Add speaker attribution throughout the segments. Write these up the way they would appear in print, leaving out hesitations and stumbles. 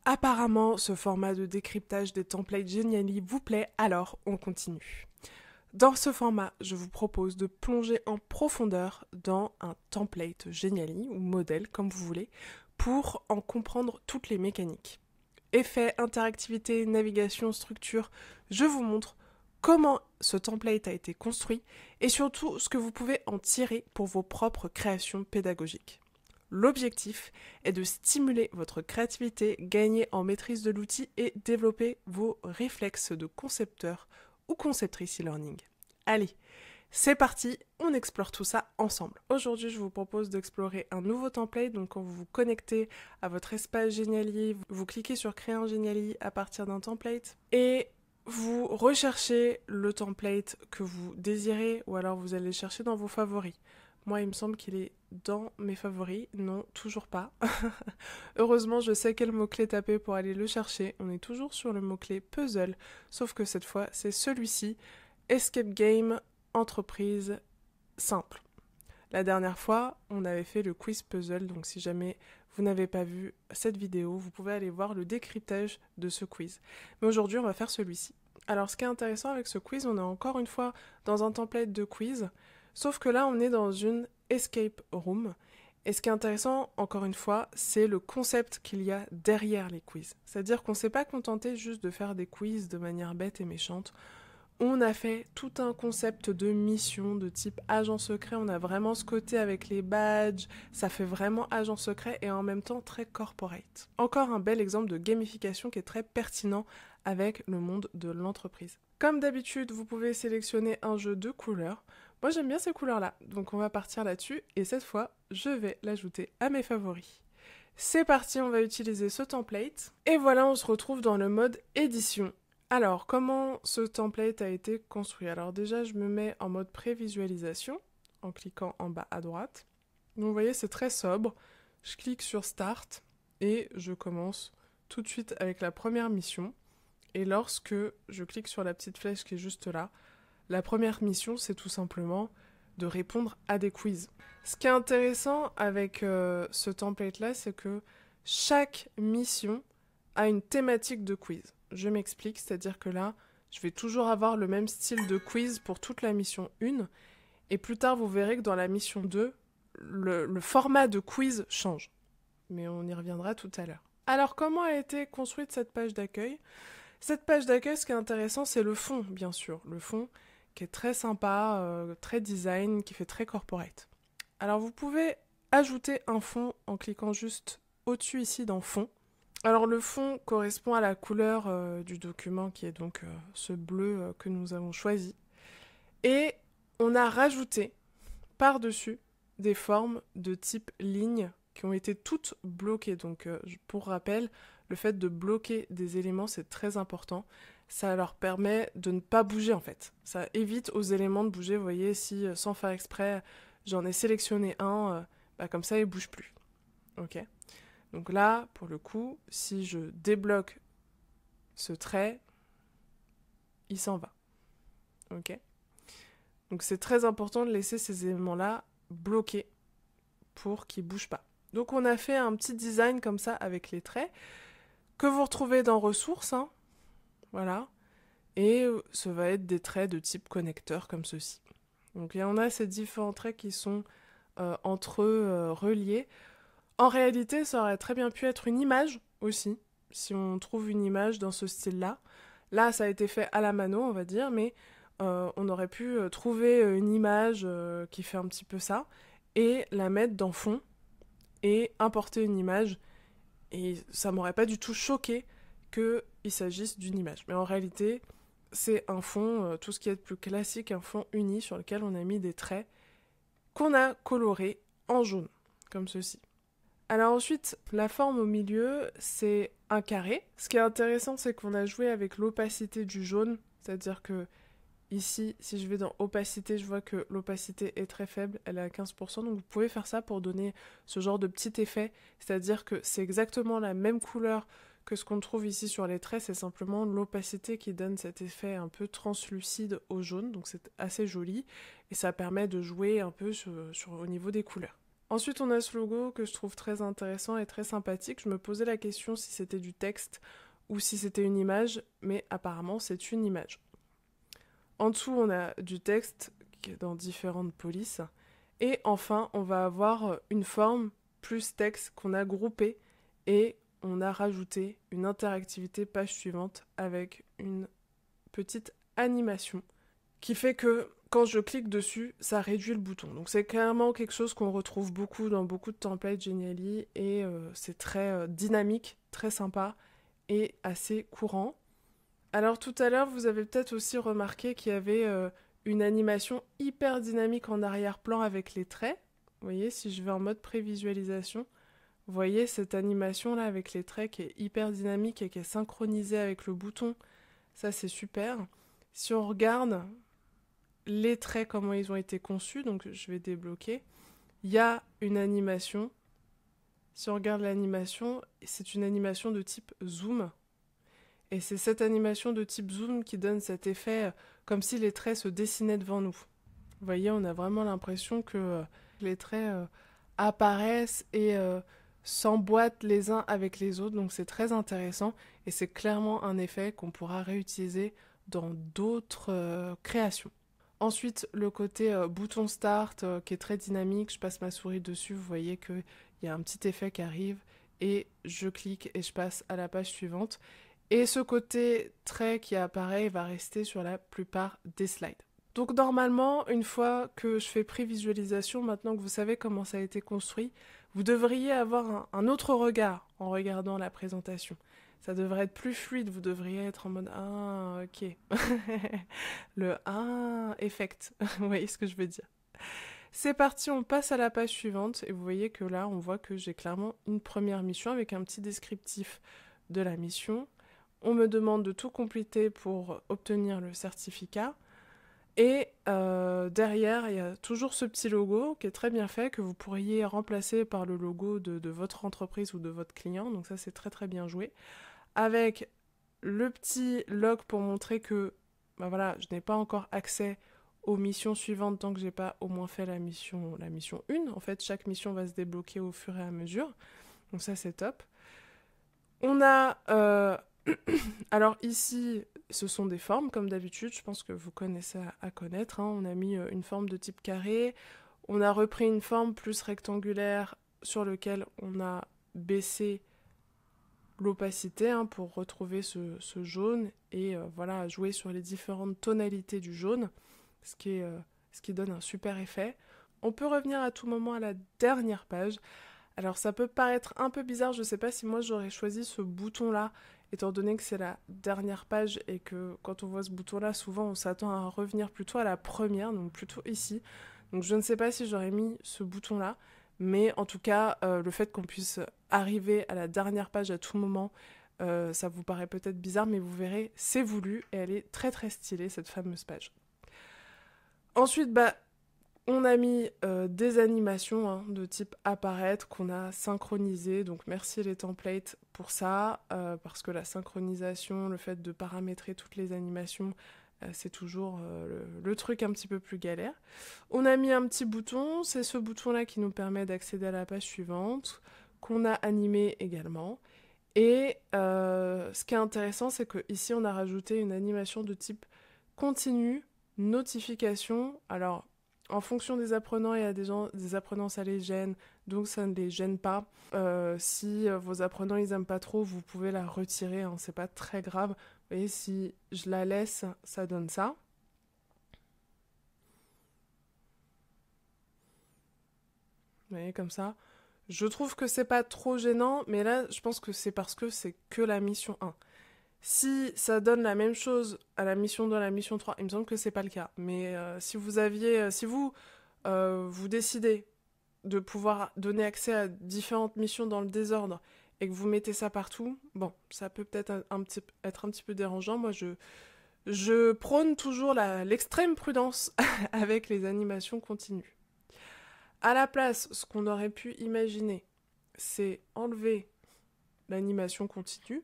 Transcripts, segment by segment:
Speaker 1: Apparemment, ce format de décryptage des templates Geniali vous plaît, alors on continue. Dans ce format, je vous propose de plonger en profondeur dans un template Geniali, ou modèle comme vous voulez, pour en comprendre toutes les mécaniques. Effets, interactivité, navigation, structure, je vous montre comment ce template a été construit et surtout ce que vous pouvez en tirer pour vos propres créations pédagogiques. L'objectif est de stimuler votre créativité, gagner en maîtrise de l'outil et développer vos réflexes de concepteur ou conceptrice e-learning. Allez, c'est parti, on explore tout ça ensemble. Aujourd'hui, je vous propose d'explorer un nouveau template. Donc, quand vous vous connectez à votre espace Geniali, vous cliquez sur Créer un Geniali à partir d'un template et vous recherchez le template que vous désirez ou alors vous allez chercher dans vos favoris. Moi, il me semble qu'il est dans mes favoris. Non, toujours pas. Heureusement, je sais quel mot-clé taper pour aller le chercher. On est toujours sur le mot-clé puzzle, sauf que cette fois, c'est celui-ci. Escape game, entreprise, simple. La dernière fois, on avait fait le quiz puzzle, donc si jamais vous n'avez pas vu cette vidéo, vous pouvez aller voir le décryptage de ce quiz. Mais aujourd'hui, on va faire celui-ci. Alors, ce qui est intéressant avec ce quiz, on est encore une fois dans un template de quiz, sauf que là, on est dans une escape room. Et ce qui est intéressant, encore une fois, c'est le concept qu'il y a derrière les quiz. C'est-à-dire qu'on ne s'est pas contenté juste de faire des quiz de manière bête et méchante. On a fait tout un concept de mission de type agent secret. On a vraiment ce côté avec les badges. Ça fait vraiment agent secret et en même temps très corporate. Encore un bel exemple de gamification qui est très pertinent avec le monde de l'entreprise. Comme d'habitude, vous pouvez sélectionner un jeu de couleurs. Moi, j'aime bien ces couleurs-là, donc on va partir là-dessus. Et cette fois, je vais l'ajouter à mes favoris. C'est parti, on va utiliser ce template. Et voilà, on se retrouve dans le mode édition. Alors, comment ce template a été construit? Alors déjà, je me mets en mode prévisualisation, en cliquant en bas à droite. Donc vous voyez, c'est très sobre. Je clique sur Start et je commence tout de suite avec la première mission. Et lorsque je clique sur la petite flèche qui est juste là, la première mission, c'est tout simplement de répondre à des quiz. Ce qui est intéressant avec ce template-là, c'est que chaque mission a une thématique de quiz. Je m'explique, c'est-à-dire que là, je vais toujours avoir le même style de quiz pour toute la mission 1, et plus tard, vous verrez que dans la mission 2, le format de quiz change. Mais on y reviendra tout à l'heure. Alors, comment a été construite cette page d'accueil? Cette page d'accueil, ce qui est intéressant, c'est le fond, bien sûr. Le fond qui est très sympa, très design, qui fait très corporate. Alors, vous pouvez ajouter un fond en cliquant juste au-dessus ici dans Fond. Alors le fond correspond à la couleur du document qui est donc ce bleu que nous avons choisi. Et on a rajouté par-dessus des formes de type ligne qui ont été toutes bloquées. Donc pour rappel, le fait de bloquer des éléments c'est très important. Ça leur permet de ne pas bouger en fait. Ça évite aux éléments de bouger. Vous voyez, si sans faire exprès, j'en ai sélectionné un, comme ça il ne bouge plus. Ok. Donc là, pour le coup, si je débloque ce trait, il s'en va. Ok ? Donc c'est très important de laisser ces éléments-là bloqués pour qu'ils ne bougent pas. Donc on a fait un petit design comme ça avec les traits que vous retrouvez dans ressources. Hein. Voilà. Et ça va être des traits de type connecteur comme ceci. Donc on a ces différents traits qui sont entre eux reliés. En réalité, ça aurait très bien pu être une image aussi, si on trouve une image dans ce style-là. Là, ça a été fait à la mano, on va dire, mais on aurait pu trouver une image qui fait un petit peu ça, et la mettre dans fond, et importer une image, et ça m'aurait pas du tout choqué qu'il s'agisse d'une image. Mais en réalité, c'est un fond, tout ce qui est de plus classique, un fond uni sur lequel on a mis des traits qu'on a colorés en jaune, comme ceci. Alors ensuite, la forme au milieu, c'est un carré. Ce qui est intéressant, c'est qu'on a joué avec l'opacité du jaune, c'est-à-dire que ici, si je vais dans opacité, je vois que l'opacité est très faible, elle est à 15%, donc vous pouvez faire ça pour donner ce genre de petit effet, c'est-à-dire que c'est exactement la même couleur que ce qu'on trouve ici sur les traits, c'est simplement l'opacité qui donne cet effet un peu translucide au jaune, donc c'est assez joli, et ça permet de jouer un peu au niveau des couleurs. Ensuite, on a ce logo que je trouve très intéressant et très sympathique. Je me posais la question si c'était du texte ou si c'était une image, mais apparemment c'est une image. En dessous, on a du texte qui est dans différentes polices. Et enfin, on va avoir une forme plus texte qu'on a groupé et on a rajouté une interactivité page suivante avec une petite animation qui fait que quand je clique dessus, ça réduit le bouton. Donc c'est clairement quelque chose qu'on retrouve beaucoup dans beaucoup de templates Genially et c'est très dynamique, très sympa et assez courant. Alors tout à l'heure, vous avez peut-être aussi remarqué qu'il y avait une animation hyper dynamique en arrière-plan avec les traits. Vous voyez, si je vais en mode prévisualisation, vous voyez cette animation là avec les traits qui est hyper dynamique et qui est synchronisée avec le bouton. Ça c'est super. Si on regarde les traits, comment ils ont été conçus, donc je vais débloquer, il y a une animation. Si on regarde l'animation, c'est une animation de type zoom. Et c'est cette animation de type zoom qui donne cet effet comme si les traits se dessinaient devant nous. Vous voyez, on a vraiment l'impression que les traits apparaissent et s'emboîtent les uns avec les autres. Donc c'est très intéressant et c'est clairement un effet qu'on pourra réutiliser dans d'autres créations. Ensuite, le côté bouton start qui est très dynamique, je passe ma souris dessus, vous voyez qu'il y a un petit effet qui arrive et je clique et je passe à la page suivante. Et ce côté trait qui apparaît va rester sur la plupart des slides. Donc normalement, une fois que je fais prévisualisation, maintenant que vous savez comment ça a été construit, vous devriez avoir un autre regard en regardant la présentation. Ça devrait être plus fluide, vous devriez être en mode « Ah, ok ». Le « Ah, effect ». Vous voyez ce que je veux dire. C'est parti, on passe à la page suivante et vous voyez que là, on voit que j'ai clairement une première mission avec un petit descriptif de la mission. On me demande de tout compléter pour obtenir le certificat. Et derrière, il y a toujours ce petit logo qui est très bien fait, que vous pourriez remplacer par le logo de votre entreprise ou de votre client. Donc ça, c'est très très bien joué. Avec le petit log pour montrer que bah voilà, je n'ai pas encore accès aux missions suivantes tant que j'ai pas au moins fait la mission 1. En fait, chaque mission va se débloquer au fur et à mesure. Donc ça, c'est top. On a... alors ici, ce sont des formes, comme d'habitude, je pense que vous connaissez à connaître. Hein. On a mis une forme de type carré, on a repris une forme plus rectangulaire sur laquelle on a baissé l'opacité pour retrouver ce jaune et voilà, jouer sur les différentes tonalités du jaune, ce qui donne un super effet. On peut revenir à tout moment à la dernière page. Alors ça peut paraître un peu bizarre, je ne sais pas si moi j'aurais choisi ce bouton-là, étant donné que c'est la dernière page et que quand on voit ce bouton-là, souvent on s'attend à revenir plutôt à la première, donc plutôt ici. Donc je ne sais pas si j'aurais mis ce bouton-là, mais en tout cas, le fait qu'on puisse arriver à la dernière page à tout moment, ça vous paraît peut-être bizarre, mais vous verrez, c'est voulu et elle est très très stylée, cette fameuse page. Ensuite, on a mis des animations de type apparaître qu'on a synchronisé, donc merci les templates pour ça, parce que la synchronisation, le fait de paramétrer toutes les animations, c'est toujours le truc un petit peu plus galère. On a mis un petit bouton, c'est ce bouton-là qui nous permet d'accéder à la page suivante, qu'on a animé également. Et ce qui est intéressant, c'est qu'ici on a rajouté une animation de type continu, notification. Alors, en fonction des apprenants, il y a des apprenants, ça les gêne, donc ça ne les gêne pas. Si vos apprenants, ils aiment pas trop, vous pouvez la retirer, c'est pas très grave. Vous voyez, si je la laisse, ça donne ça. Vous voyez, comme ça. Je trouve que c'est pas trop gênant, mais là, je pense que c'est parce que c'est que la mission 1. Si ça donne la même chose à la mission 2, à la mission 3, il me semble que c'est pas le cas. Mais si vous décidez de pouvoir donner accès à différentes missions dans le désordre et que vous mettez ça partout, bon, ça peut peut-être être un petit peu dérangeant. Moi, je prône toujours l'extrême prudence avec les animations continues. À la place, ce qu'on aurait pu imaginer, c'est enlever l'animation continue.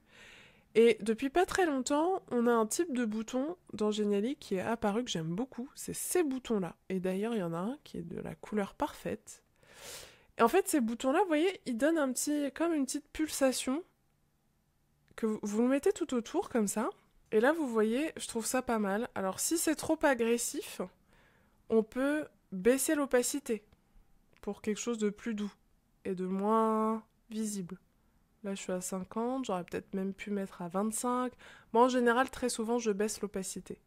Speaker 1: Et depuis pas très longtemps, on a un type de bouton dans Genially qui est apparu que j'aime beaucoup, c'est ces boutons-là. Et d'ailleurs, il y en a un qui est de la couleur parfaite. Et en fait, ces boutons-là, vous voyez, ils donnent comme une petite pulsation que vous le mettez tout autour, comme ça. Et là, vous voyez, je trouve ça pas mal. Alors, si c'est trop agressif, on peut baisser l'opacité pour quelque chose de plus doux et de moins visible. Là, je suis à 50, j'aurais peut-être même pu mettre à 25. Moi, en général, très souvent, je baisse l'opacité.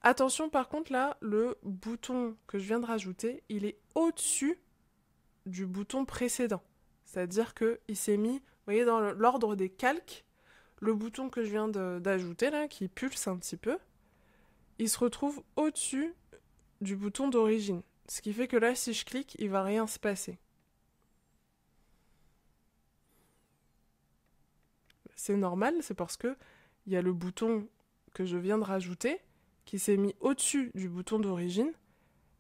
Speaker 1: Attention, par contre, là, le bouton que je viens de rajouter, il est au-dessus du bouton précédent. C'est-à-dire qu'il s'est mis, vous voyez, dans l'ordre des calques, le bouton que je viens d'ajouter, là, qui pulse un petit peu, il se retrouve au-dessus du bouton d'origine. Ce qui fait que là, si je clique, il ne va rien se passer. C'est normal, c'est parce que il y a le bouton que je viens de rajouter qui s'est mis au-dessus du bouton d'origine.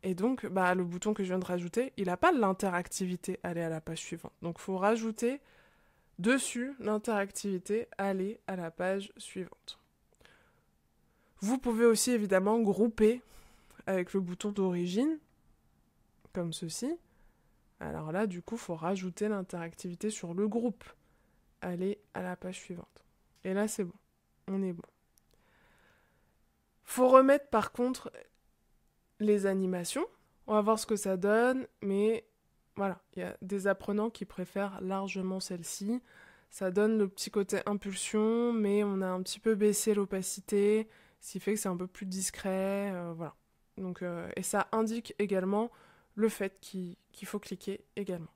Speaker 1: Et donc, le bouton que je viens de rajouter, il n'a pas l'interactivité aller à la page suivante. Donc, il faut rajouter dessus l'interactivité aller à la page suivante. Vous pouvez aussi évidemment grouper avec le bouton d'origine, comme ceci. Alors là, du coup, il faut rajouter l'interactivité sur le groupe. Aller à la page suivante. Et là, c'est bon. On est bon. Faut remettre par contre les animations. On va voir ce que ça donne, mais voilà, il y a des apprenants qui préfèrent largement celle-ci. Ça donne le petit côté impulsion, mais on a un petit peu baissé l'opacité, ce qui fait que c'est un peu plus discret, voilà. Donc, et ça indique également le fait qu'il faut cliquer également.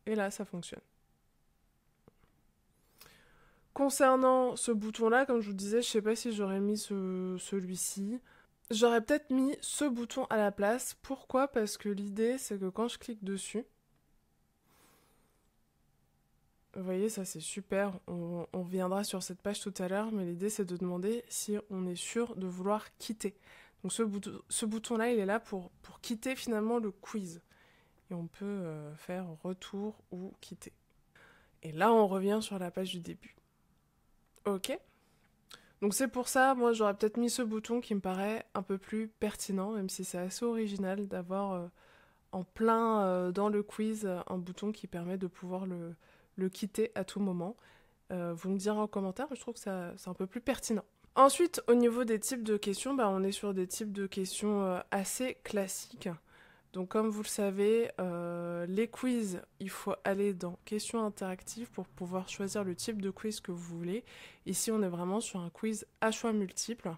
Speaker 1: Et là, ça fonctionne. Concernant ce bouton-là, comme je vous disais, je ne sais pas si j'aurais mis celui-ci. J'aurais peut-être mis ce bouton à la place. Pourquoi ? Parce que l'idée, c'est que quand je clique dessus, vous voyez, ça c'est super. On reviendra sur cette page tout à l'heure, mais l'idée, c'est de demander si on est sûr de vouloir quitter. Donc ce bouton-là, il est là pour quitter finalement le quiz. Et on peut faire retour ou quitter. Et là, on revient sur la page du début. Ok. Donc c'est pour ça, moi j'aurais peut-être mis ce bouton qui me paraît un peu plus pertinent, même si c'est assez original d'avoir en plein dans le quiz un bouton qui permet de pouvoir le quitter à tout moment. Vous me direz en commentaire, je trouve que c'est un peu plus pertinent. Ensuite, au niveau des types de questions, on est sur des types de questions assez classiques. Donc comme vous le savez, les quiz, il faut aller dans questions interactives pour pouvoir choisir le type de quiz que vous voulez. Ici, on est vraiment sur un quiz à choix multiples.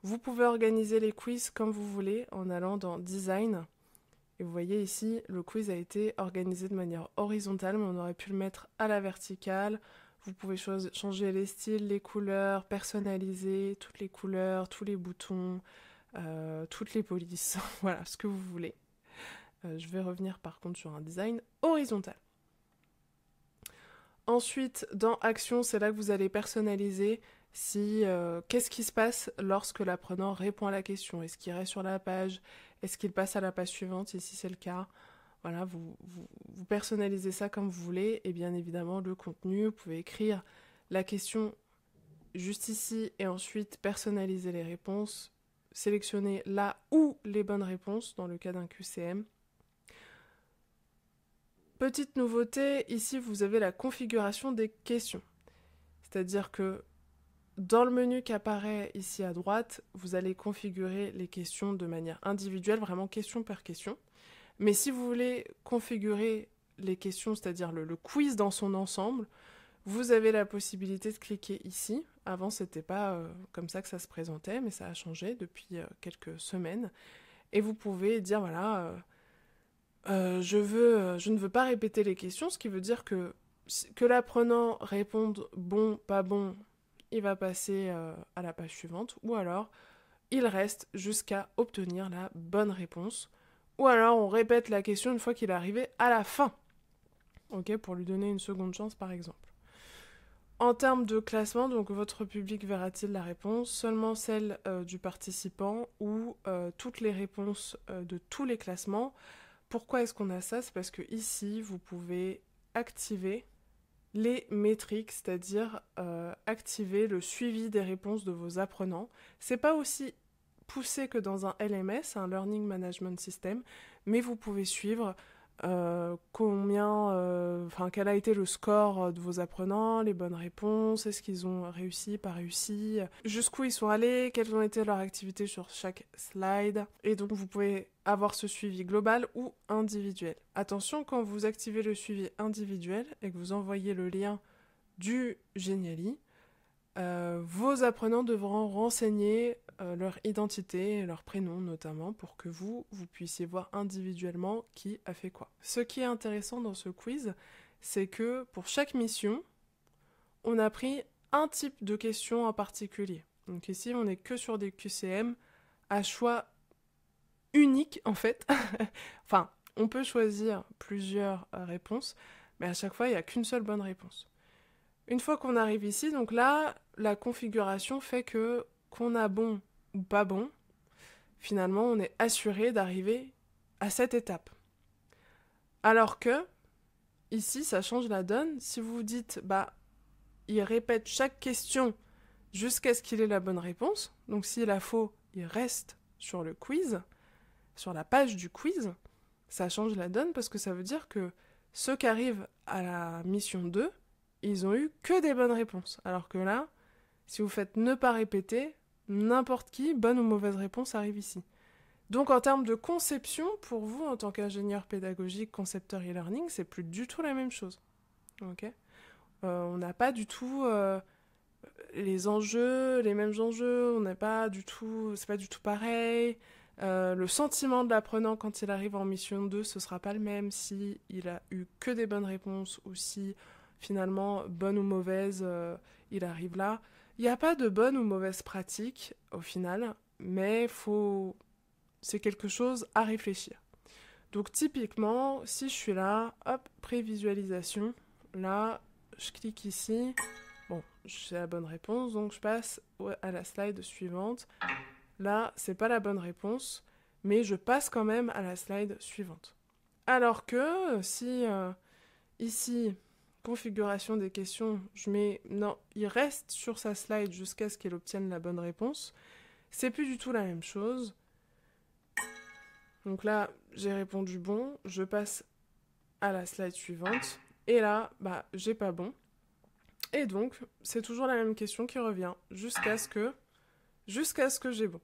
Speaker 1: Vous pouvez organiser les quiz comme vous voulez en allant dans Design. Et vous voyez ici, le quiz a été organisé de manière horizontale, mais on aurait pu le mettre à la verticale. Vous pouvez changer les styles, les couleurs, personnaliser toutes les couleurs, tous les boutons, toutes les polices, voilà, ce que vous voulez. Je vais revenir par contre sur un design horizontal. Ensuite, dans Action, c'est là que vous allez personnaliser qu'est-ce qui se passe lorsque l'apprenant répond à la question. Est-ce qu'il reste sur la page ? Est-ce qu'il passe à la page suivante ? Et si c'est le cas, voilà, vous personnalisez ça comme vous voulez. Et bien évidemment, le contenu, vous pouvez écrire la question juste ici et ensuite personnaliser les réponses, sélectionner là ou les bonnes réponses dans le cas d'un QCM. Petite nouveauté, ici vous avez la configuration des questions. C'est-à-dire que dans le menu qui apparaît ici à droite, vous allez configurer les questions de manière individuelle, vraiment question par question. Mais si vous voulez configurer les questions, c'est-à-dire le quiz dans son ensemble, vous avez la possibilité de cliquer ici. Avant, c'était pas comme ça que ça se présentait, mais ça a changé depuis quelques semaines. Et vous pouvez dire, voilà, je ne veux pas répéter les questions, ce qui veut dire que l'apprenant réponde bon, pas bon, il va passer à la page suivante, ou alors il reste jusqu'à obtenir la bonne réponse, ou alors on répète la question une fois qu'il est arrivé à la fin, ok, pour lui donner une seconde chance par exemple. En termes de classement, donc votre public verra-t-il la réponse, seulement celle du participant ou toutes les réponses de tous les classements. Pourquoi est-ce qu'on a ça ? C'est parce que ici, vous pouvez activer les métriques, c'est-à-dire activer le suivi des réponses de vos apprenants. C'est pas aussi poussé que dans un LMS, un Learning Management System, mais vous pouvez suivre quel a été le score de vos apprenants, les bonnes réponses, est-ce qu'ils ont réussi, pas réussi, jusqu'où ils sont allés, quelles ont été leurs activités sur chaque slide. Et donc vous pouvez avoir ce suivi global ou individuel. Attention, quand vous activez le suivi individuel et que vous envoyez le lien du Geniali, vos apprenants devront renseigner leur identité et leur prénom notamment pour que vous puissiez voir individuellement qui a fait quoi. Ce qui est intéressant dans ce quiz, c'est que pour chaque mission, on a pris un type de question en particulier. Donc ici, on n'est que sur des QCM à choix unique en fait. Enfin, on peut choisir plusieurs réponses, mais à chaque fois, il n'y a qu'une seule bonne réponse. Une fois qu'on arrive ici, donc là, la configuration fait que qu'on a bon ou pas bon, finalement, on est assuré d'arriver à cette étape. Alors que, ici, ça change la donne. Si vous vous dites, il répète chaque question jusqu'à ce qu'il ait la bonne réponse, donc s'il a faux, il reste sur le quiz, sur la page du quiz, ça change la donne parce que ça veut dire que ceux qui arrivent à la mission 2, ils ont eu que des bonnes réponses. Alors que là, si vous faites ne pas répéter, n'importe qui, bonne ou mauvaise réponse, arrive ici. Donc en termes de conception, pour vous, en tant qu'ingénieur pédagogique, concepteur e-learning, c'est plus du tout la même chose. Okay, on n'a pas du tout les mêmes enjeux, on n'a pas du tout, c'est pas du tout pareil. Le sentiment de l'apprenant quand il arrive en mission 2, ce sera pas le même si il a eu que des bonnes réponses ou si finalement, bonne ou mauvaise, il arrive là. Il n'y a pas de bonne ou mauvaise pratique au final, mais c'est quelque chose à réfléchir. Donc typiquement, si je suis là, hop, prévisualisation, là, je clique ici, bon, j'ai la bonne réponse, donc je passe à la slide suivante. Là, c'est pas la bonne réponse, mais je passe quand même à la slide suivante. Alors que si ici, configuration des questions, je mets non, il reste sur sa slide jusqu'à ce qu'elle obtienne la bonne réponse. C'est plus du tout la même chose. Donc là, j'ai répondu bon, je passe à la slide suivante. Et là, j'ai pas bon. Et donc, c'est toujours la même question qui revient jusqu'à ce que j'ai bon.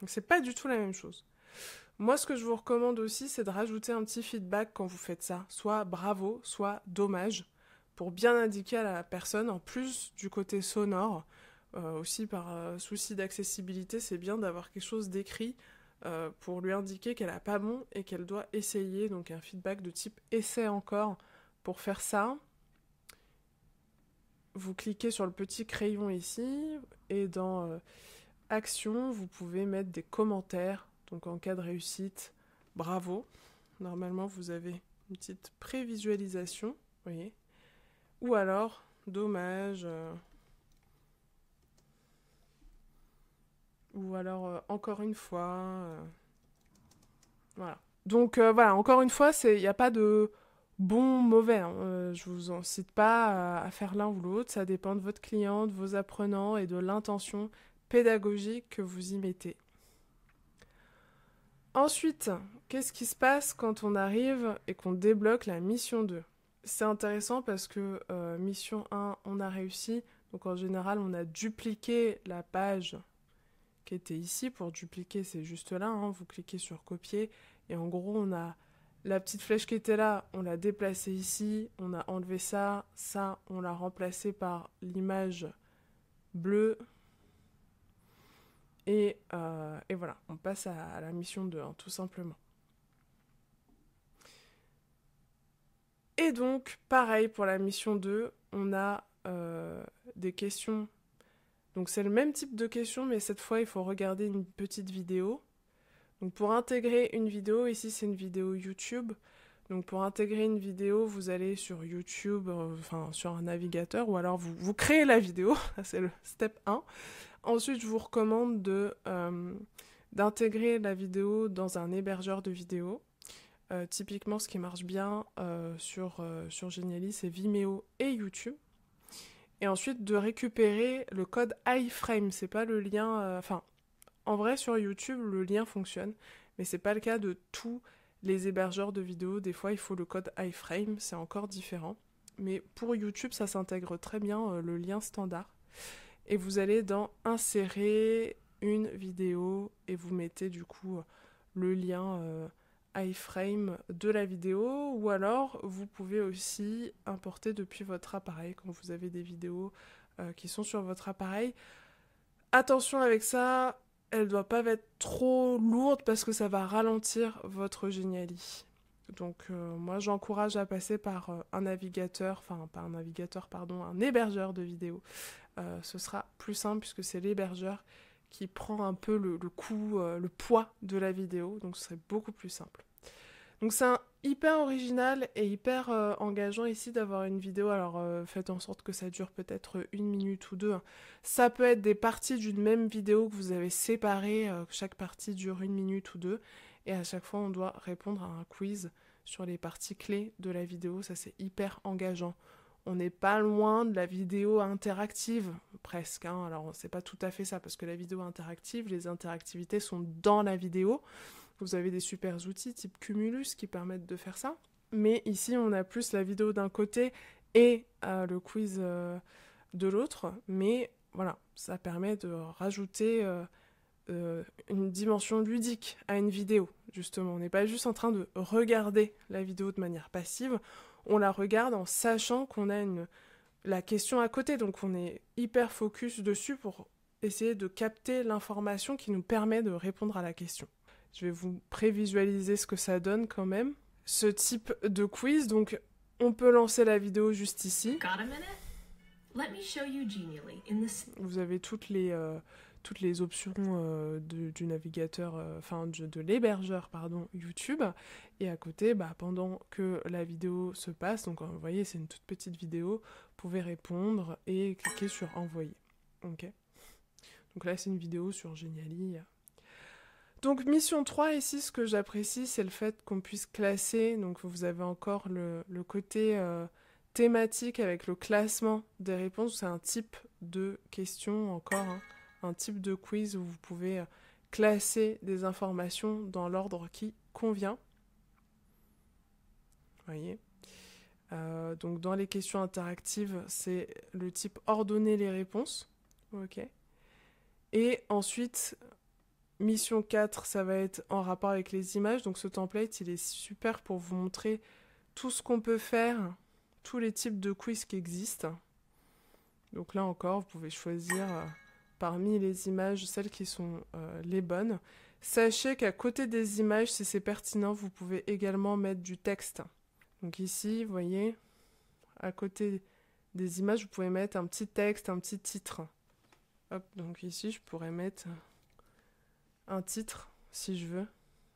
Speaker 1: Donc c'est pas du tout la même chose. Moi, ce que je vous recommande aussi, c'est de rajouter un petit feedback quand vous faites ça. Soit bravo, soit dommage, pour bien indiquer à la personne, en plus du côté sonore, aussi par souci d'accessibilité, c'est bien d'avoir quelque chose d'écrit pour lui indiquer qu'elle n'a pas bon et qu'elle doit essayer. Donc un feedback de type « essaie encore ». Pour faire ça, vous cliquez sur le petit crayon ici, et dans Action, vous pouvez mettre des commentaires. Donc en cas de réussite, bravo. Normalement, vous avez une petite prévisualisation, vous voyez. Ou alors, dommage. Ou alors, encore une fois. Voilà. Donc voilà, encore une fois, il n'y a pas de bon, mauvais. Hein. Je vous incite pas à faire l'un ou l'autre. Ça dépend de votre client, de vos apprenants et de l'intention pédagogique que vous y mettez. Ensuite, qu'est-ce qui se passe quand on arrive et qu'on débloque la mission 2 ? C'est intéressant parce que mission 1, on a réussi. Donc en général, on a dupliqué la page qui était ici. Pour dupliquer, c'est juste là. Hein. Vous cliquez sur copier. Et en gros, on a la petite flèche qui était là. On l'a déplacée ici. On a enlevé ça. Ça, on l'a remplacé par l'image bleue. Et voilà, on passe à la mission 2, hein, tout simplement. Et donc, pareil pour la mission 2, on a des questions. Donc c'est le même type de questions, mais cette fois, il faut regarder une petite vidéo. Donc pour intégrer une vidéo, ici c'est une vidéo YouTube. Donc pour intégrer une vidéo, vous allez sur YouTube, sur un navigateur, ou alors vous créez la vidéo, c'est le step 1. Ensuite, je vous recommande d'intégrer la vidéo dans un hébergeur de vidéos. Typiquement, ce qui marche bien sur Geniali, c'est Vimeo et YouTube. Et ensuite, de récupérer le code iframe. C'est pas le lien... en vrai, sur YouTube, le lien fonctionne, mais c'est pas le cas de tous Les hébergeurs de vidéos, des fois, il faut le code iframe, c'est encore différent. Mais pour YouTube, ça s'intègre très bien, le lien standard. Et vous allez dans insérer une vidéo et vous mettez du coup le lien iframe de la vidéo, ou alors vous pouvez aussi importer depuis votre appareil quand vous avez des vidéos qui sont sur votre appareil. Attention avec ça, elle doit pas être trop lourde parce que ça va ralentir votre Geniali. Donc moi j'encourage à passer par un navigateur, enfin pas un navigateur pardon, un hébergeur de vidéos. Ce sera plus simple puisque c'est l'hébergeur qui prend un peu le coût, le poids de la vidéo, donc ce serait beaucoup plus simple. Donc c'est hyper original et hyper engageant ici d'avoir une vidéo. Alors faites en sorte que ça dure peut-être 1 minute ou 2. Hein. Ça peut être des parties d'une même vidéo que vous avez séparées, que chaque partie dure 1 minute ou 2. Et à chaque fois on doit répondre à un quiz sur les parties clés de la vidéo. Ça c'est hyper engageant. On n'est pas loin de la vidéo interactive, presque. Hein. Alors c'est pas tout à fait ça, parce que la vidéo interactive, les interactivités sont dans la vidéo. Vous avez des super outils type Cumulus qui permettent de faire ça. Mais ici, on a plus la vidéo d'un côté et le quiz de l'autre. Mais voilà, ça permet de rajouter une dimension ludique à une vidéo, justement. On n'est pas juste en train de regarder la vidéo de manière passive. On la regarde en sachant qu'on a la question à côté. Donc on est hyper focus dessus pour essayer de capter l'information qui nous permet de répondre à la question. Je vais vous prévisualiser ce que ça donne quand même. Ce type de quiz, donc on peut lancer la vidéo juste ici. Vous avez toutes les options du navigateur, de l'hébergeur, pardon, YouTube. Et à côté, pendant que la vidéo se passe, donc vous voyez, c'est une toute petite vidéo, vous pouvez répondre et cliquer sur envoyer. Ok. Donc là, c'est une vidéo sur Geniali. Donc mission 3 ici, ce que j'apprécie, c'est le fait qu'on puisse classer. Donc vous avez encore le côté thématique avec le classement des réponses. C'est un type de question encore, hein, un type de quiz où vous pouvez classer des informations dans l'ordre qui convient. Vous voyez. Donc dans les questions interactives, c'est le type ordonner les réponses. Ok. Et ensuite... Mission 4, ça va être en rapport avec les images. Donc ce template, il est super pour vous montrer tout ce qu'on peut faire, tous les types de quiz qui existent. Donc là encore, vous pouvez choisir parmi les images celles qui sont les bonnes. Sachez qu'à côté des images, si c'est pertinent, vous pouvez également mettre du texte. Donc ici, vous voyez, à côté des images, vous pouvez mettre un petit texte, un petit titre. Hop, donc ici, je pourrais mettre... un titre si je veux,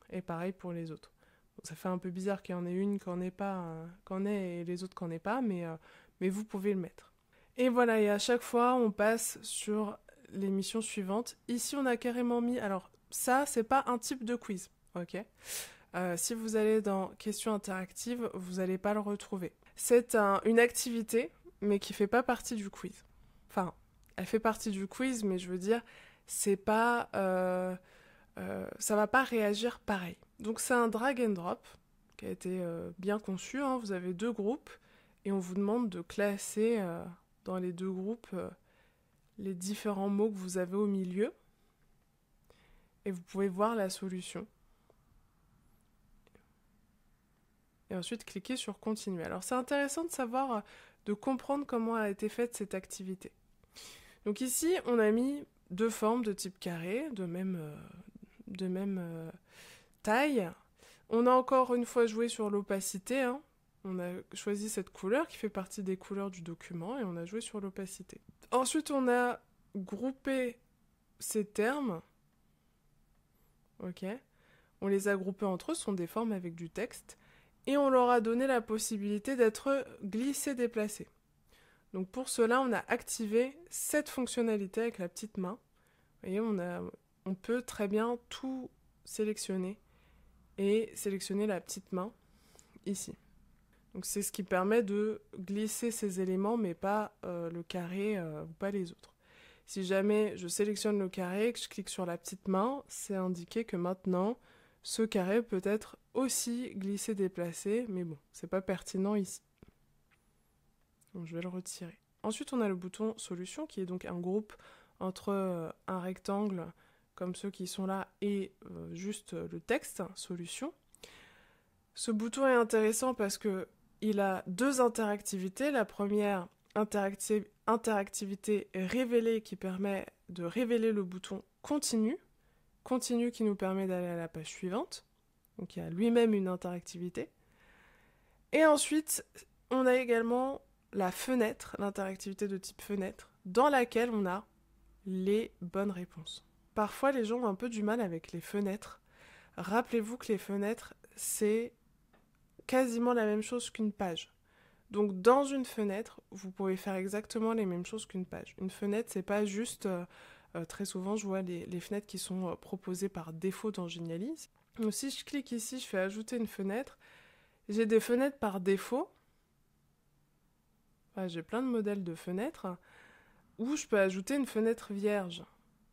Speaker 1: et pareil pour les autres. Bon, ça fait un peu bizarre qu'il y en ait une qu'en ait pas, qu'en ait et les autres qu'en ait pas, mais vous pouvez le mettre. Et voilà, et à chaque fois on passe sur les missions suivantes. Ici on a carrément mis, alors ça c'est pas un type de quiz, ok. Si vous allez dans questions interactives, vous n'allez pas le retrouver. C'est une activité, mais qui fait pas partie du quiz. Enfin, elle fait partie du quiz, mais je veux dire, c'est pas... ça va pas réagir pareil. Donc c'est un drag and drop qui a été bien conçu. Hein. Vous avez 2 groupes et on vous demande de classer dans les 2 groupes les différents mots que vous avez au milieu. Et vous pouvez voir la solution. Et ensuite cliquer sur continuer. Alors c'est intéressant de savoir, de comprendre comment a été faite cette activité. Donc ici on a mis 2 formes de type carré, de même taille. On a encore une fois joué sur l'opacité. Hein. On a choisi cette couleur qui fait partie des couleurs du document et on a joué sur l'opacité. Ensuite, on a groupé ces termes. Ok. On les a groupés entre eux, ce sont des formes avec du texte. Et on leur a donné la possibilité d'être glissés, déplacés. Donc pour cela, on a activé cette fonctionnalité avec la petite main. Vous voyez, on peut très bien tout sélectionner et sélectionner la petite main ici. Donc c'est ce qui permet de glisser ces éléments, mais pas le carré ou pas les autres. Si jamais je sélectionne le carré et que je clique sur la petite main, c'est indiqué que maintenant Ce carré peut être aussi glissé-déplacé, mais bon, c'est pas pertinent ici. Donc je vais le retirer. Ensuite, on a le bouton solution qui est donc un groupe entre un rectangle comme ceux qui sont là et juste le texte solution. Ce bouton est intéressant parce que il a deux interactivités. La première interactivité révélée qui permet de révéler le bouton continue. Continue qui nous permet d'aller à la page suivante. Donc il y a lui-même une interactivité. Et ensuite, on a également la fenêtre, l'interactivité de type fenêtre, dans laquelle on a les bonnes réponses. Parfois, les gens ont un peu du mal avec les fenêtres. Rappelez-vous que les fenêtres, c'est quasiment la même chose qu'une page. Donc, dans une fenêtre, vous pouvez faire exactement les mêmes choses qu'une page. Une fenêtre, c'est pas juste... très souvent, je vois les fenêtres qui sont proposées par défaut dans Geniali. Donc, si je clique ici, je fais ajouter une fenêtre. J'ai des fenêtres par défaut. Enfin, j'ai plein de modèles de fenêtres où je peux ajouter une fenêtre vierge.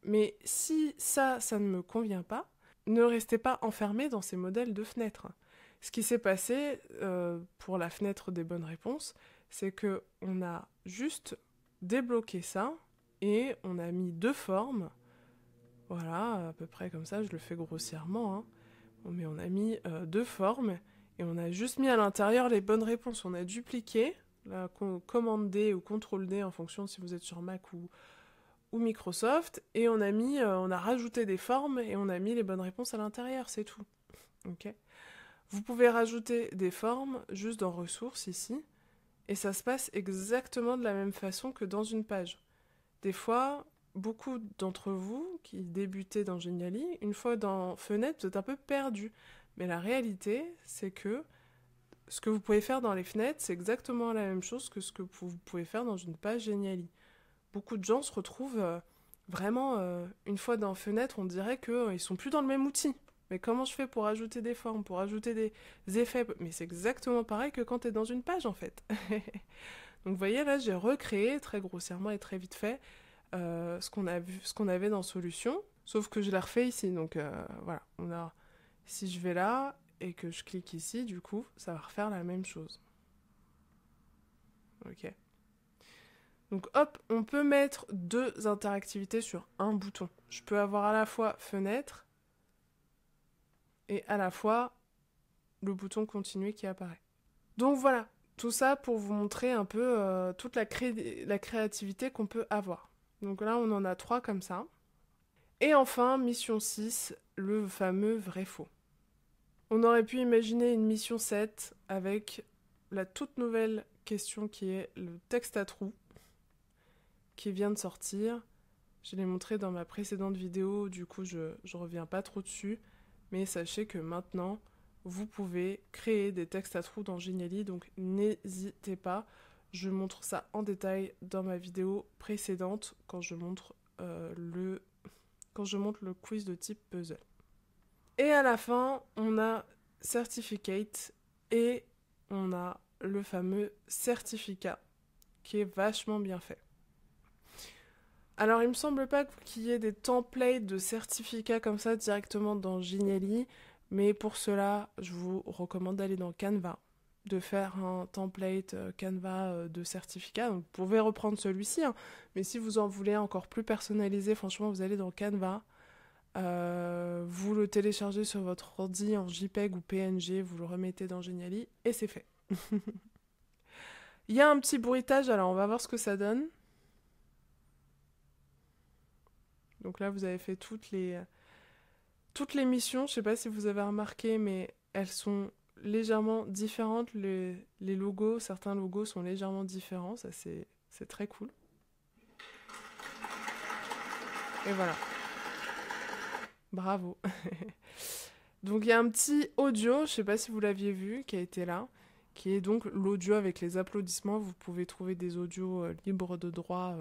Speaker 1: Mais si ça ne me convient pas, ne restez pas enfermé dans ces modèles de fenêtres. Ce qui s'est passé pour la fenêtre des bonnes réponses, c'est qu'on a juste débloqué ça et on a mis deux formes. Voilà, à peu près comme ça, je le fais grossièrement. Hein. Mais on a mis deux formes et on a juste mis à l'intérieur les bonnes réponses. On a dupliqué la commande D ou CTRL D en fonction de si vous êtes sur Mac ou Microsoft, et on a rajouté des formes et on a mis les bonnes réponses à l'intérieur, c'est tout. Okay. Vous pouvez rajouter des formes juste dans ressources ici, et ça se passe exactement de la même façon que dans une page. Des fois, beaucoup d'entre vous qui débutez dans Geniali, une fois dans Fenêtre, vous êtes un peu perdu. Mais la réalité, c'est que ce que vous pouvez faire dans les fenêtres, c'est exactement la même chose que ce que vous pouvez faire dans une page Geniali. Beaucoup de gens se retrouvent vraiment, une fois dans Fenêtre, on dirait qu'ils sont plus dans le même outil. Mais comment je fais pour ajouter des formes, pour ajouter des effets? Mais c'est exactement pareil que quand tu es dans une page, en fait. Donc vous voyez, là, j'ai recréé très grossièrement et très vite fait ce qu'on avait dans Solution, sauf que je l'ai refait ici. Donc voilà, si je vais là et que je clique ici, du coup, ça va refaire la même chose. Ok. Donc hop, on peut mettre deux interactivités sur un bouton. Je peux avoir à la fois fenêtre et à la fois le bouton continuer qui apparaît. Donc voilà, tout ça pour vous montrer un peu toute la créativité qu'on peut avoir. Donc là, on en a 3 comme ça. Et enfin, mission 6, le fameux vrai-faux. On aurait pu imaginer une mission 7 avec la toute nouvelle question qui est le texte à trous qui vient de sortir. Je l'ai montré dans ma précédente vidéo, du coup je reviens pas trop dessus, mais sachez que maintenant vous pouvez créer des textes à trous dans Geniali, donc n'hésitez pas, je montre ça en détail dans ma vidéo précédente quand je montre le quiz de type puzzle. Et à la fin, on a Certificate et on a le fameux certificat qui est vachement bien fait. Alors, il me semble pas qu'il y ait des templates de certificats comme ça directement dans Geniali, mais pour cela, je vous recommande d'aller dans Canva, de faire un template Canva de certificat. Donc, vous pouvez reprendre celui-ci, hein, mais si vous en voulez encore plus personnalisé, franchement, vous allez dans Canva, vous le téléchargez sur votre ordi en JPEG ou PNG, vous le remettez dans Geniali et c'est fait. Il y a un petit bruitage, alors on va voir ce que ça donne. Donc là, vous avez fait toutes les missions. Je sais pas si vous avez remarqué, mais elles sont légèrement différentes. Les logos, certains logos sont légèrement différents. Ça, c'est très cool. Et voilà. Bravo. Donc il y a un petit audio, je sais pas si vous l'aviez vu, qui a été là, qui est donc l'audio avec les applaudissements. Vous pouvez trouver des audios libres de droit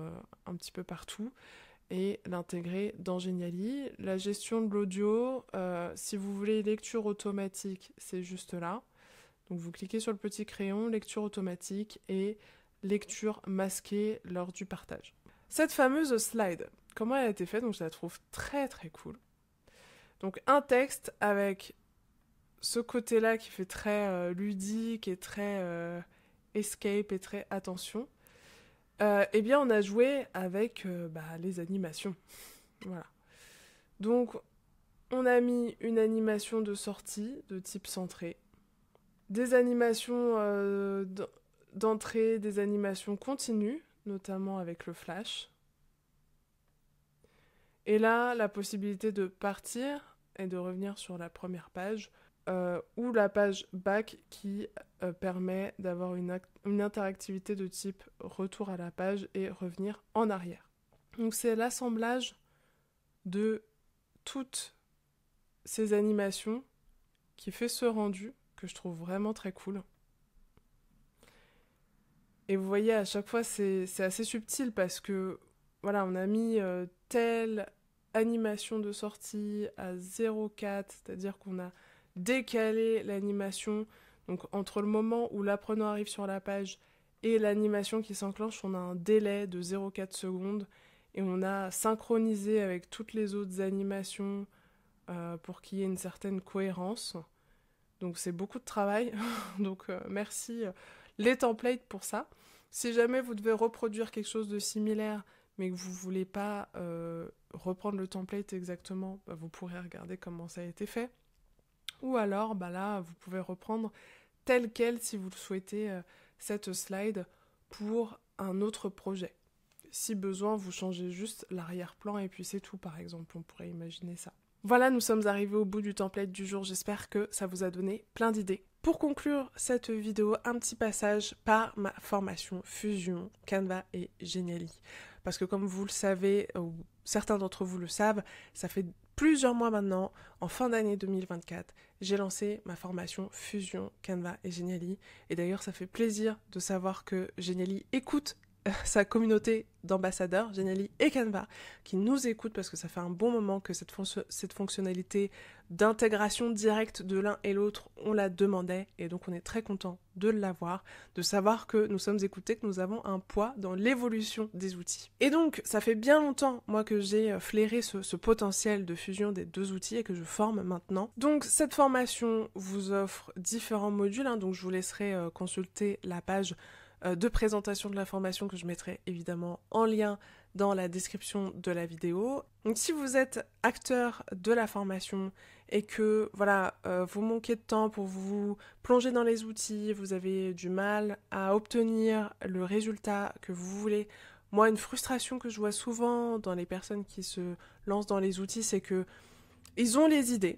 Speaker 1: un petit peu partout et l'intégrer dans Geniali. La gestion de l'audio, si vous voulez lecture automatique, c'est juste là. Donc vous cliquez sur le petit crayon, lecture automatique et lecture masquée lors du partage. Cette fameuse slide, comment elle a été faite? Donc je la trouve très très cool. Donc un texte avec ce côté-là qui fait très ludique et très escape et très attention. Eh bien, on a joué avec les animations. Voilà. Donc, on a mis une animation de sortie de type centré, des animations d'entrée, des animations continues, notamment avec le flash. Et là, la possibilité de partir et de revenir sur la première page, ou la page back qui permet d'avoir une interactivité de type retour à la page et revenir en arrière. Donc c'est l'assemblage de toutes ces animations qui fait ce rendu que je trouve vraiment très cool. Et vous voyez, à chaque fois, c'est assez subtil parce que, voilà, on a mis telle animation de sortie à 0,4, c'est-à-dire qu'on a décalé l'animation. Donc, entre le moment où l'apprenant arrive sur la page et l'animation qui s'enclenche, on a un délai de 0,4 secondes. Et on a synchronisé avec toutes les autres animations pour qu'il y ait une certaine cohérence. Donc, c'est beaucoup de travail. Donc, merci les templates pour ça. Si jamais vous devez reproduire quelque chose de similaire, mais que vous ne voulez pas reprendre le template exactement, vous pourrez regarder comment ça a été fait. Ou alors, là, vous pouvez reprendre tel quel, si vous le souhaitez, cette slide pour un autre projet. Si besoin, vous changez juste l'arrière-plan et puis c'est tout, par exemple. On pourrait imaginer ça. Voilà, nous sommes arrivés au bout du template du jour. J'espère que ça vous a donné plein d'idées. Pour conclure cette vidéo, un petit passage par ma formation Fusion, Canva et Geniali. Parce que comme vous le savez, ou certains d'entre vous le savent, ça fait plusieurs mois maintenant, en fin d'année 2024, j'ai lancé ma formation Fusion, Canva et Geniali. Et d'ailleurs, ça fait plaisir de savoir que Geniali écoute sa communauté d'ambassadeurs, Geniali et Canva, qui nous écoutent parce que ça fait un bon moment que cette fonctionnalité d'intégration directe de l'un et l'autre, on la demandait et donc on est très content de l'avoir, de savoir que nous sommes écoutés, que nous avons un poids dans l'évolution des outils. Et donc, ça fait bien longtemps, moi, que j'ai flairé ce potentiel de fusion des deux outils et que je forme maintenant. Donc, cette formation vous offre différents modules, donc je vous laisserai consulter la page de présentation de la formation que je mettrai évidemment en lien dans la description de la vidéo. Donc si vous êtes acteur de la formation et que voilà, vous manquez de temps pour vous plonger dans les outils, vous avez du mal à obtenir le résultat que vous voulez, moi une frustration que je vois souvent dans les personnes qui se lancent dans les outils, c'est que ils ont les idées.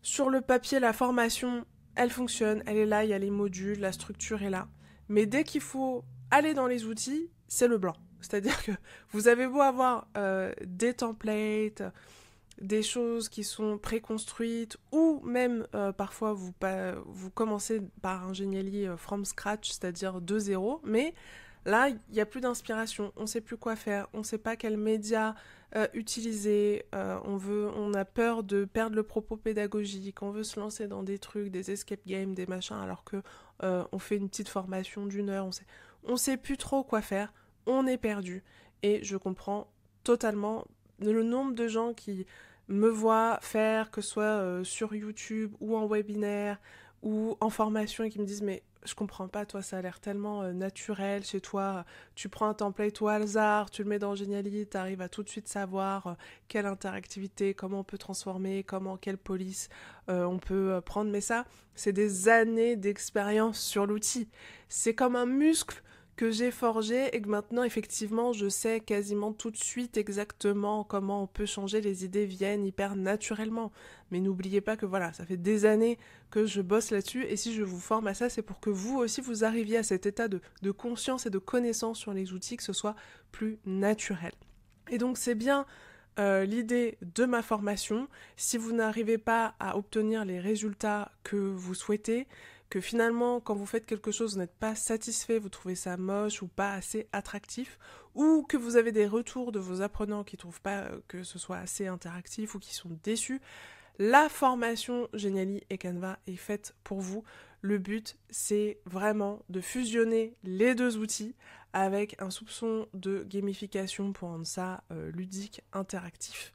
Speaker 1: Sur le papier, la formation, elle fonctionne, elle est là, il y a les modules, la structure est là. Mais dès qu'il faut aller dans les outils, c'est le blanc. C'est-à-dire que vous avez beau avoir des templates, des choses qui sont préconstruites, ou même parfois vous commencez par un Geniali from scratch, c'est-à-dire de zéro, mais là, il n'y a plus d'inspiration, on ne sait plus quoi faire, on ne sait pas quel média utiliser, on a peur de perdre le propos pédagogique, on veut se lancer dans des trucs, des escape games, des machins, alors que on fait une petite formation d'une heure, on sait plus trop quoi faire, on est perdu. Et je comprends totalement le nombre de gens qui me voient faire, que ce soit sur YouTube ou en webinaire ou en formation, et qui me disent mais je comprends pas, toi ça a l'air tellement naturel chez toi, tu prends un template au hasard, tu le mets dans Geniali, tu arrives à tout de suite savoir quelle interactivité, comment on peut transformer, quelle police on peut prendre, mais ça c'est des années d'expérience sur l'outil, c'est comme un muscle que j'ai forgé et que maintenant effectivement je sais quasiment tout de suite exactement comment on peut changer, les idées viennent hyper naturellement. Mais n'oubliez pas que voilà, ça fait des années que je bosse là-dessus et si je vous forme à ça, c'est pour que vous aussi vous arriviez à cet état de conscience et de connaissance sur les outils, que ce soit plus naturel. Et donc c'est bien l'idée de ma formation. Si vous n'arrivez pas à obtenir les résultats que vous souhaitez, que finalement, quand vous faites quelque chose, vous n'êtes pas satisfait, vous trouvez ça moche ou pas assez attractif, ou que vous avez des retours de vos apprenants qui ne trouvent pas que ce soit assez interactif ou qui sont déçus, la formation Geniali et Canva est faite pour vous. Le but, c'est vraiment de fusionner les deux outils avec un soupçon de gamification pour rendre ça ludique, interactif.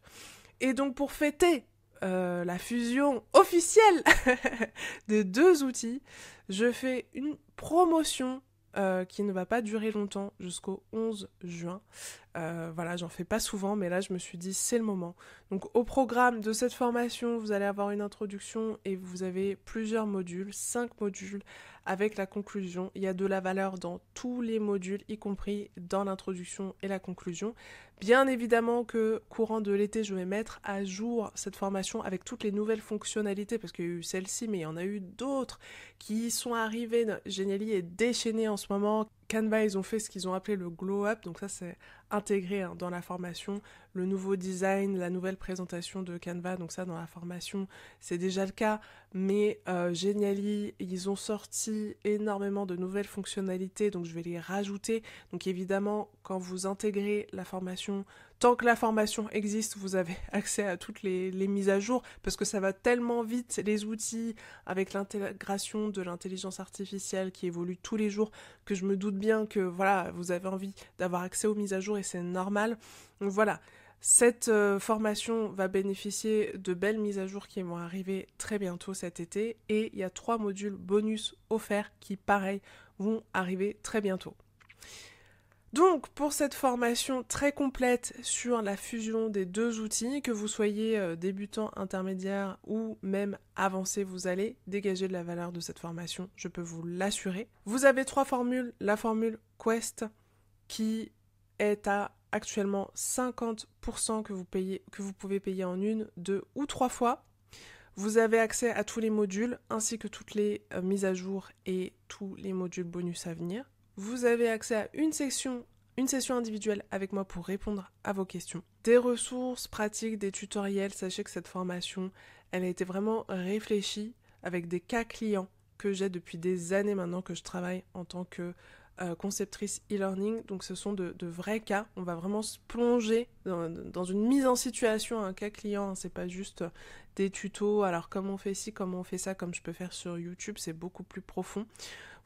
Speaker 1: Et donc pour fêter la fusion officielle des deux outils, je fais une promotion qui ne va pas durer longtemps jusqu'au 11 juin. Voilà, j'en fais pas souvent, mais là je me suis dit c'est le moment. Donc au programme de cette formation, vous allez avoir une introduction et vous avez plusieurs modules, 5 modules avec la conclusion. Il y a de la valeur dans tous les modules, y compris dans l'introduction et la conclusion. Bien évidemment que courant de l'été, je vais mettre à jour cette formation avec toutes les nouvelles fonctionnalités, parce qu'il y a eu celle-ci, mais il y en a eu d'autres qui sont arrivées. Genially est déchaîné en ce moment. Canva, ils ont fait ce qu'ils ont appelé le Glow Up, donc ça c'est intégré dans la formation, le nouveau design, la nouvelle présentation de Canva, donc ça dans la formation c'est déjà le cas, mais Genially, ils ont sorti énormément de nouvelles fonctionnalités, donc je vais les rajouter. Donc évidemment, quand vous intégrez la formation, tant que la formation existe, vous avez accès à toutes les mises à jour, parce que ça va tellement vite, les outils, avec l'intégration de l'intelligence artificielle qui évolue tous les jours, que je me doute bien que voilà, vous avez envie d'avoir accès aux mises à jour et c'est normal. Donc voilà, cette formation va bénéficier de belles mises à jour qui vont arriver très bientôt cet été, et il y a 3 modules bonus offerts qui, pareil, vont arriver très bientôt. Donc, pour cette formation très complète sur la fusion des deux outils, que vous soyez débutant, intermédiaire ou même avancé, vous allez dégager de la valeur de cette formation, je peux vous l'assurer. Vous avez 3 formules. La formule Quest qui est à actuellement 50% que vous pouvez payer en 1, 2 ou 3 fois. Vous avez accès à tous les modules ainsi que toutes les mises à jour et tous les modules bonus à venir. Vous avez accès à une session individuelle avec moi pour répondre à vos questions. Des ressources pratiques, des tutoriels. Sachez que cette formation, elle a été vraiment réfléchie avec des cas clients que j'ai depuis des années maintenant que je travaille en tant que conceptrice e-learning. Donc ce sont de vrais cas. On va vraiment se plonger dans une mise en situation, un cas client. C'est pas juste des tutos. Alors comment on fait ci, comment on fait ça, comme je peux faire sur YouTube. C'est beaucoup plus profond.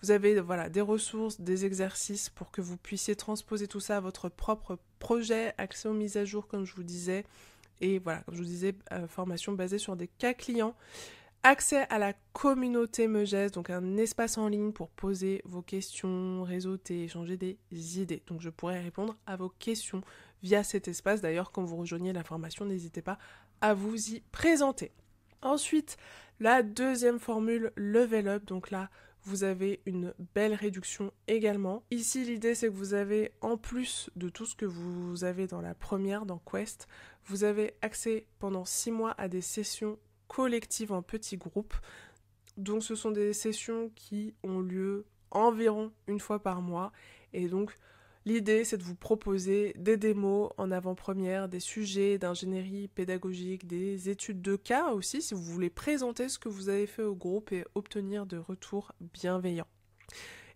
Speaker 1: Vous avez des ressources, des exercices pour que vous puissiez transposer tout ça à votre propre projet, accès aux mises à jour comme je vous disais, et voilà, comme je vous disais, formation basée sur des cas clients, accès à la communauté Megès, donc un espace en ligne pour poser vos questions, réseauter, échanger des idées. Donc je pourrais répondre à vos questions via cet espace. D'ailleurs, quand vous rejoignez la formation, n'hésitez pas à vous y présenter. Ensuite, la deuxième formule, Level Up, donc là, vous avez une belle réduction également. Ici, l'idée, c'est que vous avez, en plus de tout ce que vous avez dans la première, dans Quest, vous avez accès pendant 6 mois à des sessions collectives en petits groupes. Donc, ce sont des sessions qui ont lieu environ une fois par mois. Et donc, l'idée, c'est de vous proposer des démos en avant-première, des sujets d'ingénierie pédagogique, des études de cas aussi, si vous voulez présenter ce que vous avez fait au groupe et obtenir de retours bienveillants.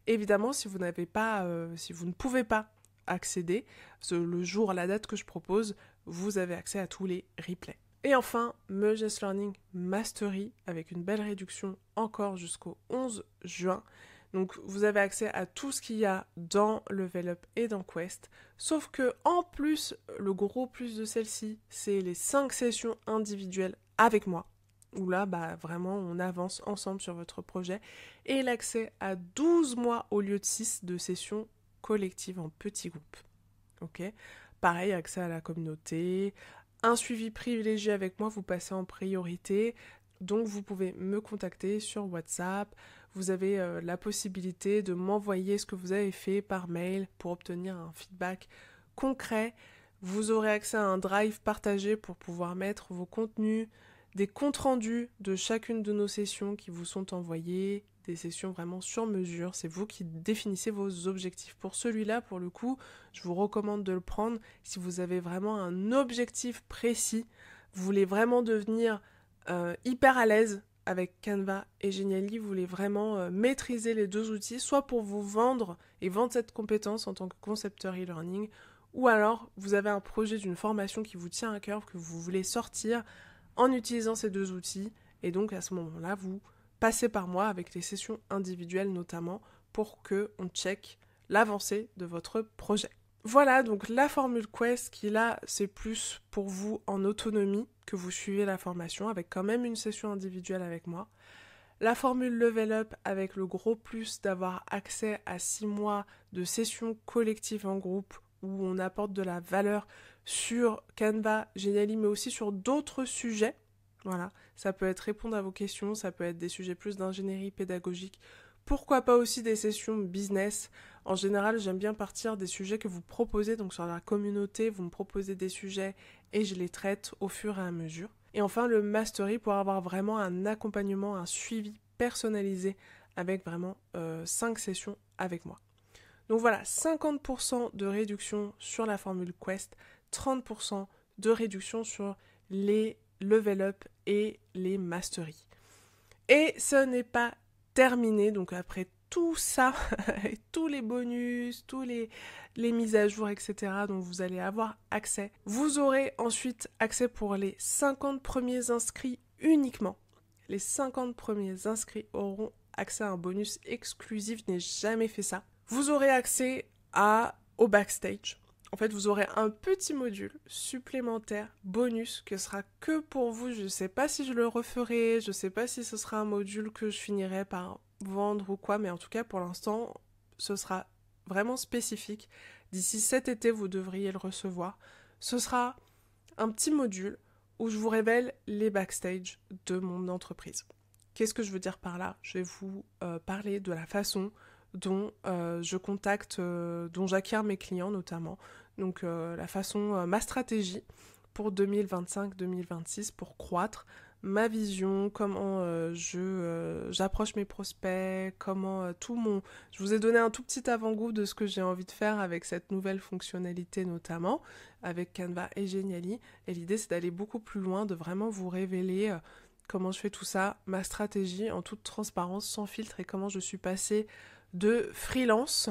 Speaker 1: Évidemment, si vous ne pouvez pas accéder, le jour, la date que je propose, vous avez accès à tous les replays. Et enfin, Megès Learning Mastery, avec une belle réduction encore jusqu'au 11 juin. Donc vous avez accès à tout ce qu'il y a dans Level Up et dans Quest, sauf que en plus, le gros plus de celle-ci, c'est les 5 sessions individuelles avec moi, où là, vraiment, on avance ensemble sur votre projet, et l'accès à 12 mois au lieu de 6 de sessions collectives en petits groupes. Ok ? Pareil, accès à la communauté, un suivi privilégié avec moi, vous passez en priorité, donc vous pouvez me contacter sur WhatsApp. Vous avez la possibilité de m'envoyer ce que vous avez fait par mail pour obtenir un feedback concret. Vous aurez accès à un drive partagé pour pouvoir mettre vos contenus, des comptes rendus de chacune de nos sessions qui vous sont envoyés, des sessions vraiment sur mesure. C'est vous qui définissez vos objectifs. Pour celui-là, pour le coup, je vous recommande de le prendre si vous avez vraiment un objectif précis. Vous voulez vraiment devenir hyper à l'aise avec Canva et Genially, vous voulez vraiment maîtriser les deux outils, soit pour vous vendre et vendre cette compétence en tant que concepteur e-learning, ou alors vous avez un projet d'une formation qui vous tient à cœur, que vous voulez sortir en utilisant ces deux outils, et donc à ce moment-là, vous passez par moi avec les sessions individuelles notamment, pour qu'on check l'avancée de votre projet. Voilà, donc la formule Quest qui là, c'est plus pour vous en autonomie que vous suivez la formation avec quand même une session individuelle avec moi. La formule Level Up avec le gros plus d'avoir accès à 6 mois de sessions collectives en groupe où on apporte de la valeur sur Canva, Genially, mais aussi sur d'autres sujets. Voilà, ça peut être répondre à vos questions, ça peut être des sujets plus d'ingénierie pédagogique. Pourquoi pas aussi des sessions business. En général, j'aime bien partir des sujets que vous proposez, donc sur la communauté, vous me proposez des sujets et je les traite au fur et à mesure. Et enfin, le Mastery pour avoir vraiment un accompagnement, un suivi personnalisé avec vraiment 5 sessions avec moi. Donc voilà, 50% de réduction sur la formule Quest, 30% de réduction sur les Level Up et les Mastery. Et ce n'est pas terminé, donc après tout ça, tous les bonus, tous les mises à jour, etc., dont vous allez avoir accès. Vous aurez ensuite accès pour les 50 premiers inscrits uniquement. Les 50 premiers inscrits auront accès à un bonus exclusif, je n'ai jamais fait ça. Vous aurez accès au backstage. En fait, vous aurez un petit module supplémentaire, bonus, que sera que pour vous. Je ne sais pas si je le referai, je ne sais pas si ce sera un module que je finirai par vendre ou quoi, mais en tout cas, pour l'instant, ce sera vraiment spécifique. D'ici cet été, vous devriez le recevoir. Ce sera un petit module où je vous révèle les backstage de mon entreprise. Qu'est-ce que je veux dire par là ? Je vais vous parler de la façon dont je contacte, dont j'acquiers mes clients notamment. Donc la façon, ma stratégie pour 2025-2026 pour croître, ma vision, comment j'approche mes prospects, comment tout mon... Je vous ai donné un tout petit avant-goût de ce que j'ai envie de faire avec cette nouvelle fonctionnalité notamment, avec Canva et Genially. Et l'idée c'est d'aller beaucoup plus loin, de vraiment vous révéler comment je fais tout ça, ma stratégie en toute transparence, sans filtre et comment je suis passée de freelance,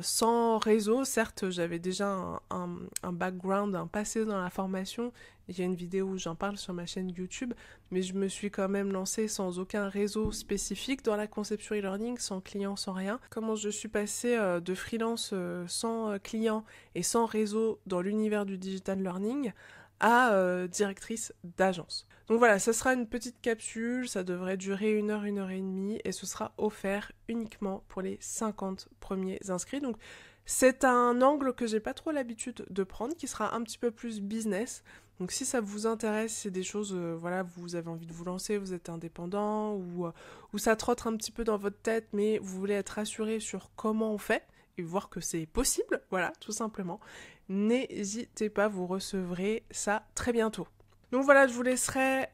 Speaker 1: sans réseau. Certes, j'avais déjà un background, un passé dans la formation. Il y a une vidéo où j'en parle sur ma chaîne YouTube, mais je me suis quand même lancée sans aucun réseau spécifique dans la conception e-learning, sans client, sans rien. Comment je suis passée de freelance sans client et sans réseau dans l'univers du digital learning à directrice d'agence. Donc voilà, ce sera une petite capsule, ça devrait durer 1 heure, 1 heure et demie, et ce sera offert uniquement pour les 50 premiers inscrits. Donc c'est un angle que j'ai pas trop l'habitude de prendre, qui sera un petit peu plus business. Donc si ça vous intéresse, c'est des choses, voilà, vous avez envie de vous lancer, vous êtes indépendant, ou ça trotte un petit peu dans votre tête, mais vous voulez être rassuré sur comment on fait, et voir que c'est possible, voilà, tout simplement. N'hésitez pas, vous recevrez ça très bientôt. Donc voilà, je vous laisserai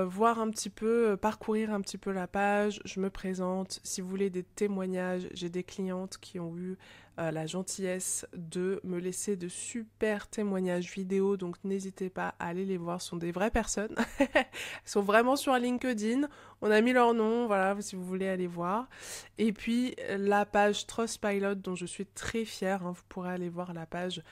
Speaker 1: voir un petit peu, parcourir un petit peu la page, je me présente. Si vous voulez des témoignages, j'ai des clientes qui ont eu la gentillesse de me laisser de super témoignages vidéo, donc n'hésitez pas à aller les voir, ce sont des vraies personnes. Elles sont vraiment sur LinkedIn, on a mis leur nom, voilà, si vous voulez aller voir. Et puis la page Trustpilot dont je suis très fière, hein, vous pourrez aller voir la page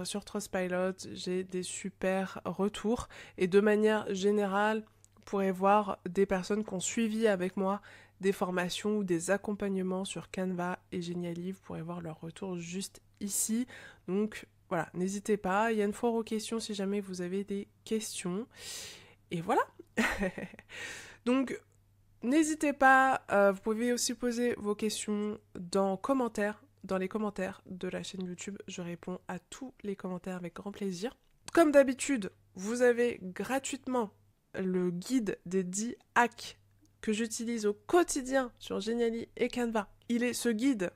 Speaker 1: sur Trustpilot, j'ai des super retours et de manière générale, vous pourrez voir des personnes qui ont suivi avec moi des formations ou des accompagnements sur Canva et Genially, vous pourrez voir leurs retours juste ici. Donc voilà, n'hésitez pas, il y a une foire aux questions si jamais vous avez des questions. Et voilà. Donc n'hésitez pas, vous pouvez aussi poser vos questions dans les commentaires de la chaîne YouTube. Je réponds à tous les commentaires avec grand plaisir. Comme d'habitude, vous avez gratuitement le guide des 10 hacks que j'utilise au quotidien sur Genially et Canva. Ce guide,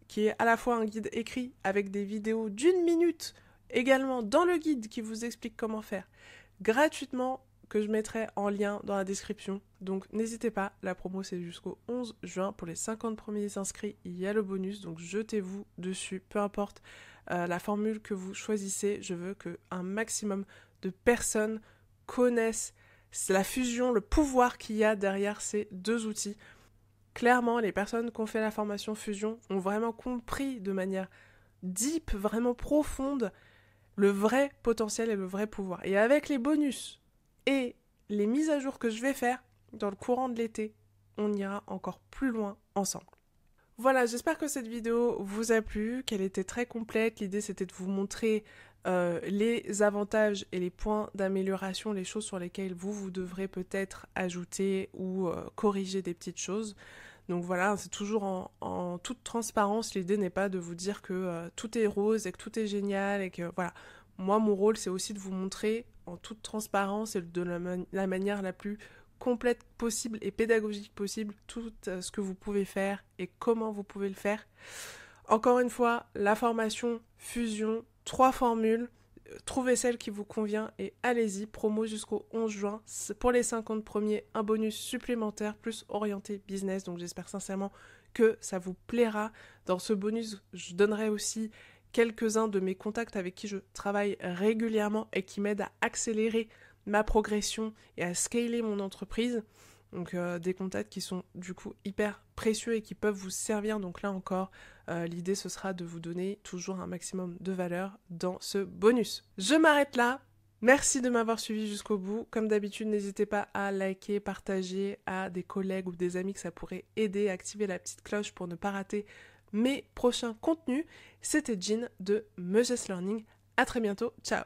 Speaker 1: qui est à la fois un guide écrit avec des vidéos d'1 minute, également dans le guide qui vous explique comment faire, gratuitement, que je mettrai en lien dans la description. Donc n'hésitez pas, la promo c'est jusqu'au 11 juin. Pour les 50 premiers inscrits, il y a le bonus, donc jetez-vous dessus, peu importe la formule que vous choisissez. Je veux qu'un maximum de personnes connaissent la fusion, le pouvoir qu'il y a derrière ces deux outils. Clairement, les personnes qui ont fait la formation fusion ont vraiment compris de manière deep, vraiment profonde, le vrai potentiel et le vrai pouvoir. Et avec les bonus et les mises à jour que je vais faire dans le courant de l'été, on ira encore plus loin ensemble. Voilà, j'espère que cette vidéo vous a plu, qu'elle était très complète. L'idée, c'était de vous montrer les avantages et les points d'amélioration, les choses sur lesquelles vous devrez peut-être ajouter ou corriger des petites choses. Donc voilà, c'est toujours en toute transparence. L'idée n'est pas de vous dire que tout est rose et que tout est génial et que voilà. Moi, mon rôle, c'est aussi de vous montrer en toute transparence et de la manière la plus complète possible et pédagogique possible tout ce que vous pouvez faire et comment vous pouvez le faire. Encore une fois, la formation Fusion, 3 formules, trouvez celle qui vous convient et allez-y, promo jusqu'au 11 juin. Pour les 50 premiers, un bonus supplémentaire plus orienté business. Donc j'espère sincèrement que ça vous plaira. Dans ce bonus, je donnerai aussi quelques-uns de mes contacts avec qui je travaille régulièrement et qui m'aident à accélérer ma progression et à scaler mon entreprise. Donc des contacts qui sont du coup hyper précieux et qui peuvent vous servir. Donc là encore, l'idée ce sera de vous donner toujours un maximum de valeur dans ce bonus. Je m'arrête là. Merci de m'avoir suivi jusqu'au bout. Comme d'habitude, n'hésitez pas à liker, partager à des collègues ou des amis que ça pourrait aider, à activer la petite cloche pour ne pas rater mes prochains contenus. C'était Jean de Meges Learning. À très bientôt. Ciao.